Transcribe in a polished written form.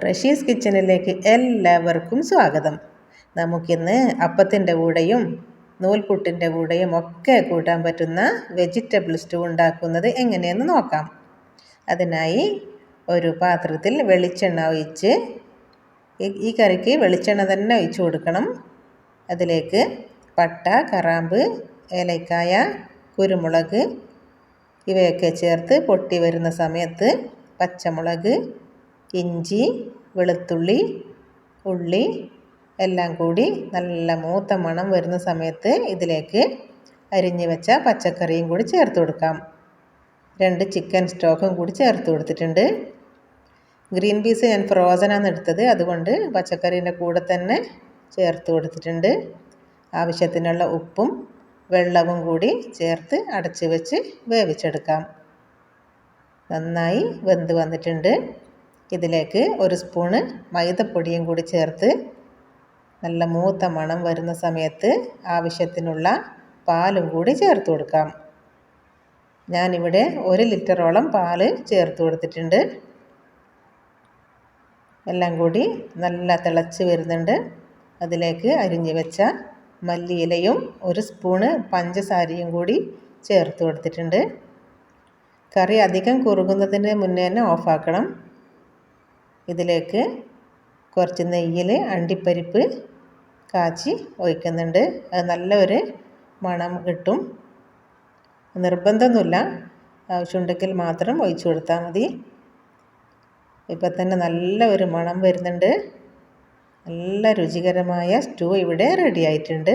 റഷീസ് കിച്ചണിലേക്ക് എല്ലാവർക്കും സ്വാഗതം. നമുക്കിന്ന് അപ്പത്തിൻ്റെ കൂടെയും നൂൽപുട്ടിൻ്റെ കൂടെയും ഒക്കെ കൂട്ടാൻ പറ്റുന്ന വെജിറ്റബിൾ സ്റ്റൂ ഉണ്ടാക്കുന്നത് എങ്ങനെയെന്ന് നോക്കാം. അതിനായി ഒരു പാത്രത്തിൽ വെളിച്ചെണ്ണ ഒഴിച്ച്, ഈ കറിക്ക് വെളിച്ചെണ്ണ തന്നെ ഒഴിച്ചു കൊടുക്കണം. അതിലേക്ക് പട്ട, കറാമ്പ്, ഏലക്കായ, കുരുമുളക് ഇവയൊക്കെ ചേർത്ത് പൊട്ടി വരുന്ന സമയത്ത് പച്ചമുളക്, ഇഞ്ചി, വെളുത്തുള്ളി, ഉള്ളി എല്ലാം കൂടി നല്ല മൂത്ത മണം വരുന്ന സമയത്ത് ഇതിലേക്ക് അരിഞ്ഞു വെച്ച പച്ചക്കറിയും കൂടി ചേർത്ത് കൊടുക്കാം. 2 ചിക്കൻ സ്റ്റോക്കും കൂടി ചേർത്ത് കൊടുത്തിട്ടുണ്ട്. ഗ്രീൻ പീസ് ഞാൻ ഫ്രോസനാണ് എടുത്തത്, അതുകൊണ്ട് പച്ചക്കറീൻ്റെ കൂടെ തന്നെ ചേർത്ത് കൊടുത്തിട്ടുണ്ട്. ആവശ്യത്തിനുള്ള ഉപ്പും വെള്ളവും കൂടി ചേർത്ത് അടച്ച് വെച്ച് വേവിച്ചെടുക്കാം. നന്നായി വെന്ത് വന്നിട്ടുണ്ട്. ഇതിലേക്ക് 1 സ്പൂണ് മൈദപ്പൊടിയും കൂടി ചേർത്ത് നല്ല മൂത്ത മണം വരുന്ന സമയത്ത് ആവശ്യത്തിനുള്ള പാലും കൂടി ചേർത്ത് കൊടുക്കാം. ഞാനിവിടെ 1 ലിറ്ററോളം പാല് ചേർത്ത് കൊടുത്തിട്ടുണ്ട്. എല്ലാം കൂടി നല്ല തിളച്ച് വരുന്നുണ്ട്. അതിലേക്ക് അരിഞ്ഞു വെച്ച മല്ലിയിലയും 1 സ്പൂണ് പഞ്ചസാരയും കൂടി ചേർത്ത് കൊടുത്തിട്ടുണ്ട്. കറി അധികം കുറുകുന്നതിന് മുന്നേ തന്നെ ഓഫാക്കണം. ഇതിലേക്ക് കുറച്ച് നെയ്യിൽ അണ്ടിപ്പരിപ്പ് കാച്ചി ഒഴിക്കുന്നുണ്ട്. അത് നല്ലൊരു മണം കിട്ടും. നിർബന്ധമൊന്നുമില്ല, ആവശ്യമുണ്ടെങ്കിൽ മാത്രം ഒഴിച്ചു കൊടുത്താൽ മതി. ഇപ്പം തന്നെ നല്ല ഒരു മണം വരുന്നുണ്ട്. നല്ല രുചികരമായ സ്റ്റൂ ഇവിടെ റെഡി ആയിട്ടുണ്ട്.